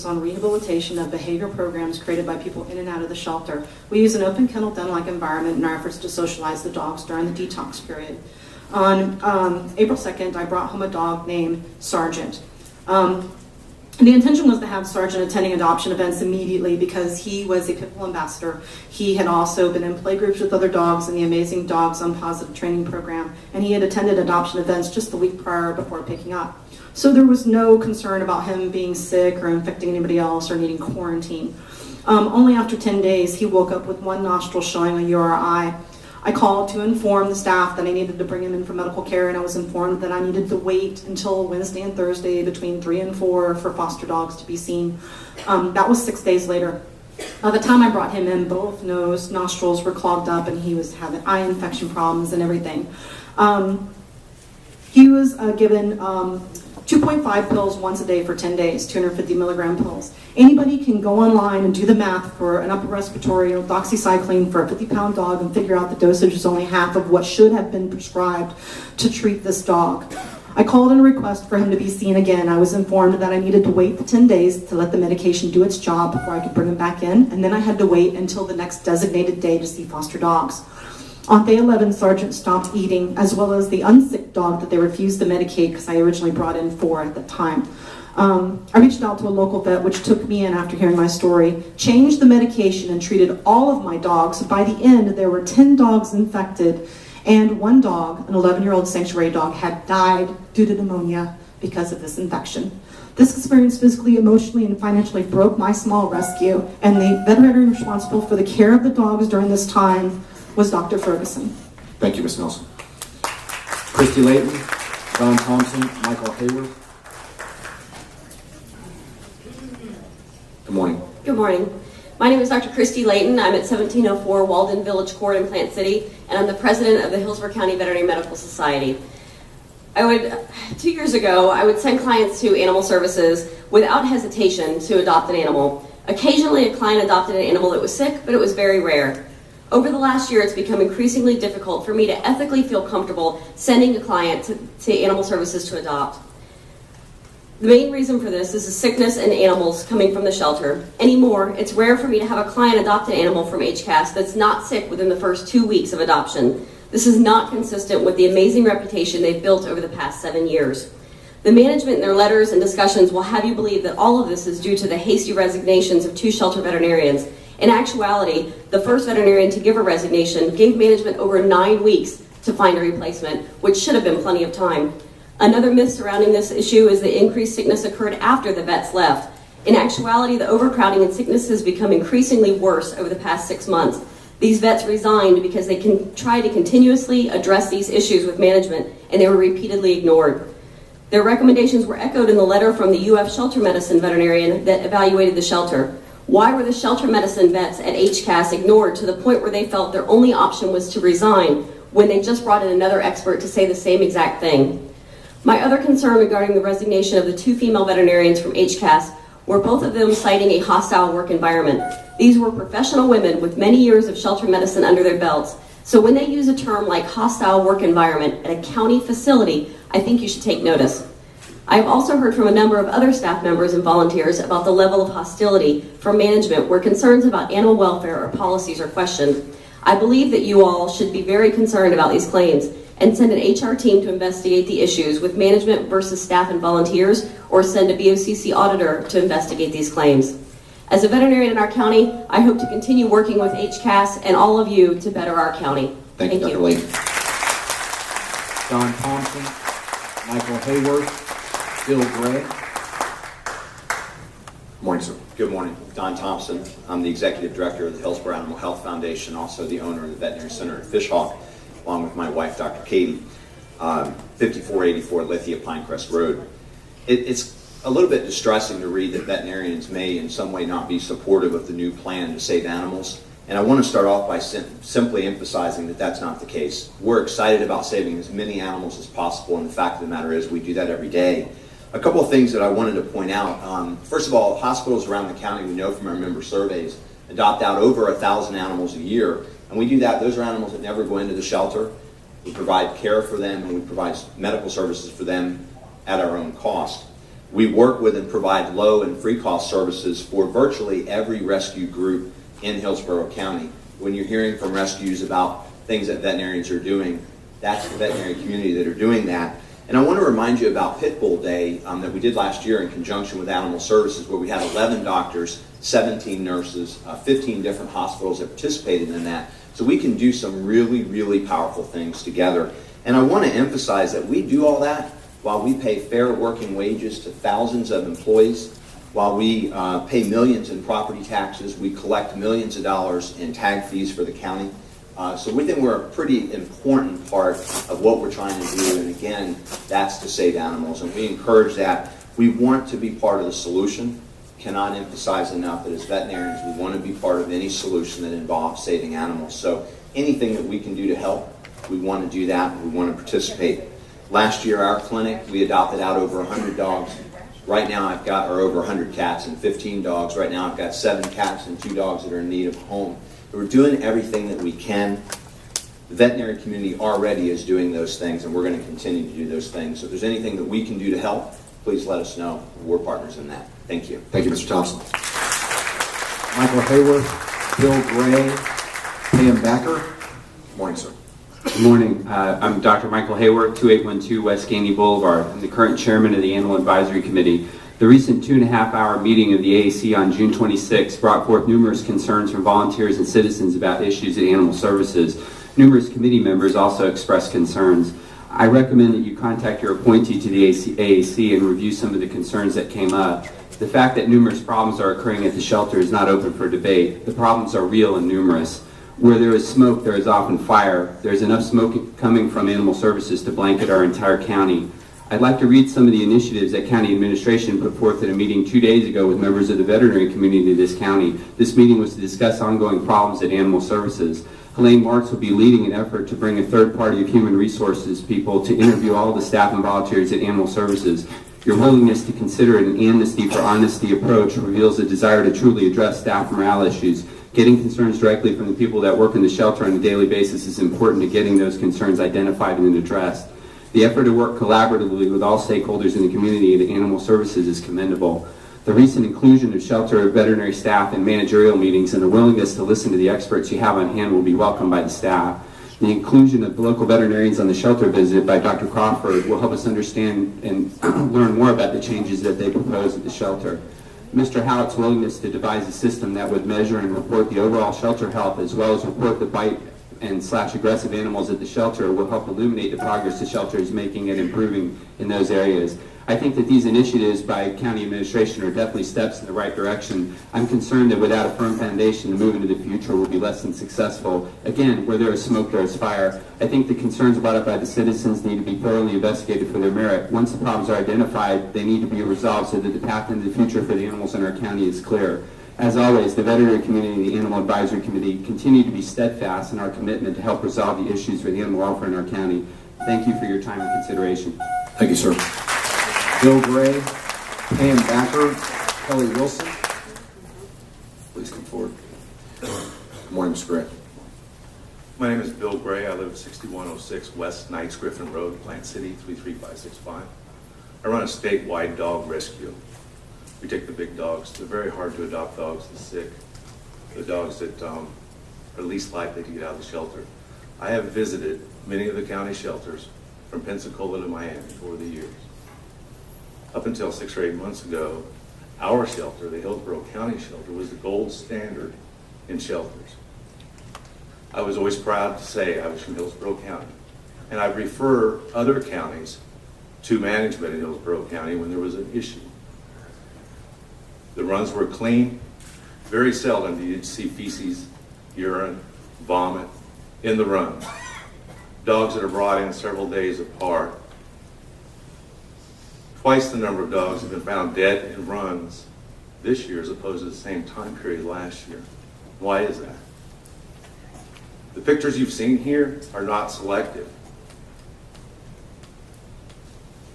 on rehabilitation of behavior programs created by people in and out of the shelter. We use an open kennel den-like environment in our efforts to socialize the dogs during the detox period. On April 2nd, I brought home a dog named Sergeant. The intention was to have Sergeant attending adoption events immediately because he was a pit bull ambassador. He had also been in play groups with other dogs in the Amazing Dogs on Positive training program, and he had attended adoption events just the week prior before picking up. So there was no concern about him being sick or infecting anybody else or needing quarantine. Only after 10 days, he woke up with one nostril showing a URI. I called to inform the staff that I needed to bring him in for medical care, and I was informed that I needed to wait until Wednesday and Thursday between 3 and 4 for foster dogs to be seen. That was 6 days later. By the time I brought him in, both nostrils were clogged up, and he was having eye infection problems and everything. He was given 2.5 pills once a day for 10 days, 250 milligram pills. Anybody can go online and do the math for an upper respiratory or doxycycline for a 50-pound dog and figure out the dosage is only half of what should have been prescribed to treat this dog. I called in a request for him to be seen again. I was informed that I needed to wait the 10 days to let the medication do its job before I could bring him back in, and then I had to wait until the next designated day to see foster dogs. On day 11, Sergeant stopped eating, as well as the unsick dog that they refused to medicate because I originally brought in 4 at the time. I reached out to a local vet, which took me in after hearing my story, changed the medication, and treated all of my dogs. By the end, there were 10 dogs infected, and one dog, an 11-year-old sanctuary dog, had died due to pneumonia because of this infection. This experience physically, emotionally, and financially broke my small rescue, and the veterinarian responsible for the care of the dogs during this time was Dr. Ferguson. Thank you, Ms. Nelson. Christy Leighton, Don Thompson, Michael Hayward. Good morning. Good morning. My name is Dr. Christy Leighton. I'm at 1704 Walden Village Court in Plant City, and I'm the president of the Hillsborough County Veterinary Medical Society. 2 years ago, I would send clients to animal services without hesitation to adopt an animal. Occasionally, a client adopted an animal that was sick, but it was very rare. Over the last year, it's become increasingly difficult for me to ethically feel comfortable sending a client to animal services to adopt. The main reason for this is the sickness in animals coming from the shelter. Anymore, it's rare for me to have a client adopt an animal from HCAS that's not sick within the first 2 weeks of adoption. This is not consistent with the amazing reputation they've built over the past 7 years. The management in their letters and discussions will have you believe that all of this is due to the hasty resignations of 2 shelter veterinarians. In actuality, the first veterinarian to give a resignation gave management over 9 weeks to find a replacement, which should have been plenty of time. Another myth surrounding this issue is that increased sickness occurred after the vets left. In actuality, the overcrowding and sickness has become increasingly worse over the past 6 months. These vets resigned because they can try to continuously address these issues with management, and they were repeatedly ignored. Their recommendations were echoed in the letter from the UF shelter medicine veterinarian that evaluated the shelter. Why were the shelter medicine vets at HCAS ignored to the point where they felt their only option was to resign when they just brought in another expert to say the same exact thing? My other concern regarding the resignation of the 2 female veterinarians from HCAS were both of them citing a hostile work environment. These were professional women with many years of shelter medicine under their belts. So when they use a term like hostile work environment at a county facility, I think you should take notice. I've also heard from a number of other staff members and volunteers about the level of hostility from management where concerns about animal welfare or policies are questioned. I believe that you all should be very concerned about these claims and send an HR team to investigate the issues with management versus staff and volunteers, or send a BOCC auditor to investigate these claims. As a veterinarian in our county, I hope to continue working with HCAS and all of you to better our county. Thank you, Dr. Leighton. Don Thompson, Michael Hayward, Bilbray. Good morning, sir. Good morning. Don Thompson. I'm the Executive Director of the Hillsborough Animal Health Foundation, also the owner of the Veterinary Center at Fishhawk, along with my wife, Dr. Katie, 5484 Lithia Pinecrest Road. It's a little bit distressing to read that veterinarians may in some way not be supportive of the new plan to save animals. And I want to start off by simply emphasizing that that's not the case. We're excited about saving as many animals as possible, and the fact of the matter is we do that every day. A couple of things that I wanted to point out. First of all, hospitals around the county, we know from our member surveys, adopt out over 1,000 animals a year. And we do that. Those are animals that never go into the shelter. We provide care for them, and we provide medical services for them at our own cost. We work with and provide low and free cost services for virtually every rescue group in Hillsborough County. When you're hearing from rescues about things that veterinarians are doing, that's the veterinary community that are doing that. And I want to remind you about Pit Bull Day that we did last year in conjunction with Animal Services, where we had 11 doctors, 17 nurses, 15 different hospitals that participated in that. So we can do some really, really powerful things together. And I want to emphasize that we do all that while we pay fair working wages to thousands of employees, while we pay millions in property taxes, we collect millions of dollars in tag fees for the county. So we think we're a pretty important part of what we're trying to do, and again, that's to save animals, and we encourage that. We want to be part of the solution. Cannot emphasize enough that as veterinarians, we want to be part of any solution that involves saving animals. So anything that we can do to help, we want to do that, and we want to participate. Last year, our clinic, we adopted out over 100 dogs. Right now, or over 100 cats and 15 dogs. Right now, I've got 7 cats and 2 dogs that are in need of a home. We're doing everything that we can. The veterinary community already is doing those things, and we're going to continue to do those things. So if there's anything that we can do to help, please let us know. We're partners in that. Thank you. Thank you, Mr. Thompson. Michael Hayworth, Bilbray, Pam Backer. Good morning, sir. Good morning. I'm Dr. Michael Hayworth, 2812 West Gainey Boulevard. I'm the current chairman of the Animal Advisory Committee. The recent 2.5-hour meeting of the AAC on June 26 brought forth numerous concerns from volunteers and citizens about issues at Animal Services. Numerous committee members also expressed concerns. I recommend that you contact your appointee to the AAC and review some of the concerns that came up. The fact that numerous problems are occurring at the shelter is not open for debate. The problems are real and numerous. Where there is smoke, there is often fire. There is enough smoke coming from Animal Services to blanket our entire county. I'd like to read some of the initiatives that county administration put forth at a meeting 2 days ago with members of the veterinary community of this county. This meeting was to discuss ongoing problems at Animal Services. Helene Marks will be leading an effort to bring a third party of human resources people to interview all the staff and volunteers at Animal Services. Your willingness to consider an amnesty for honesty approach reveals a desire to truly address staff morale issues. Getting concerns directly from the people that work in the shelter on a daily basis is important to getting those concerns identified and addressed. The effort to work collaboratively with all stakeholders in the community at Animal Services is commendable. The recent inclusion of shelter veterinary staff in managerial meetings and the willingness to listen to the experts you have on hand will be welcomed by the staff. The inclusion of the local veterinarians on the shelter visit by Dr. Crawford will help us understand and learn more about the changes that they propose at the shelter. Mr. Howitt's willingness to devise a system that would measure and report the overall shelter health as well as report the bite and / aggressive animals at the shelter will help illuminate the progress the shelter is making and improving in those areas. I think that these initiatives by county administration are definitely steps in the right direction. I'm concerned that without a firm foundation, the move into the future will be less than successful. Again, where there is smoke, there is fire. I think the concerns brought up by the citizens need to be thoroughly investigated for their merit. Once the problems are identified, they need to be resolved so that the path into the future for the animals in our county is clear. As always, the veterinary community and the Animal Advisory Committee continue to be steadfast in our commitment to help resolve the issues for the animal welfare in our county. Thank you for your time and consideration. Thank you, sir. Bilbray, Pam Backer, Kelly Wilson. Please come forward. Good morning, Mr. Gray. My name is Bill Gray. I live at 6106 West Knights Griffin Road, Plant City, 33565. I run a statewide dog rescue. We take the big dogs, the very hard to adopt dogs, the sick, the dogs that are least likely to get out of the shelter. I have visited many of the county shelters from Pensacola to Miami over the years. Up until 6 or 8 months ago, our shelter, the Hillsborough County shelter, was the gold standard in shelters. I was always proud to say I was from Hillsborough County, and I refer other counties to management in Hillsborough County when there was an issue. The runs were clean. Very seldom did you see feces, urine, vomit in the runs. Dogs that are brought in several days apart. Twice the number of dogs have been found dead in runs this year as opposed to the same time period last year. Why is that? The pictures you've seen here are not selective.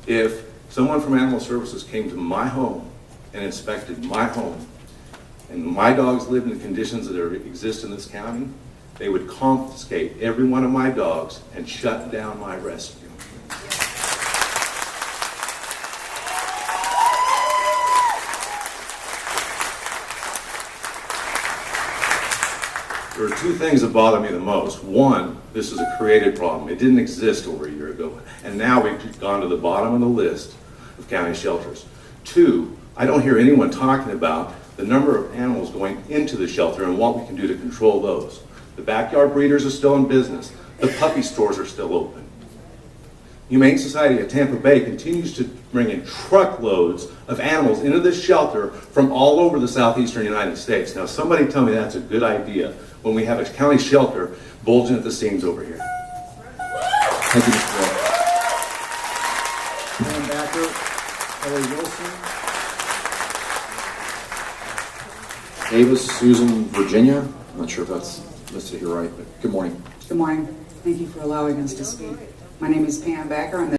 If someone from Animal Services came to my home and inspected my home, and my dogs lived in the conditions that exist in this county, they would confiscate every one of my dogs and shut down my rescue. There are two things that bother me the most. One, this is a created problem. It didn't exist over a year ago, and now we've gone to the bottom of the list of county shelters. Two, I don't hear anyone talking about the number of animals going into the shelter and what we can do to control those. The backyard breeders are still in business. The puppy stores are still open. Humane Society of Tampa Bay continues to bring in truckloads of animals into this shelter from all over the southeastern United States. Now, somebody tell me that's a good idea when we have a county shelter bulging at the seams over here. Thank you, Mr. Wall. Pam Backer, Kelly Wilson, Davis, Susan, Virginia. I'm not sure if that's listed here right, but good morning. Good morning. Thank you for allowing us to speak. My name is Pam Backer. I'm the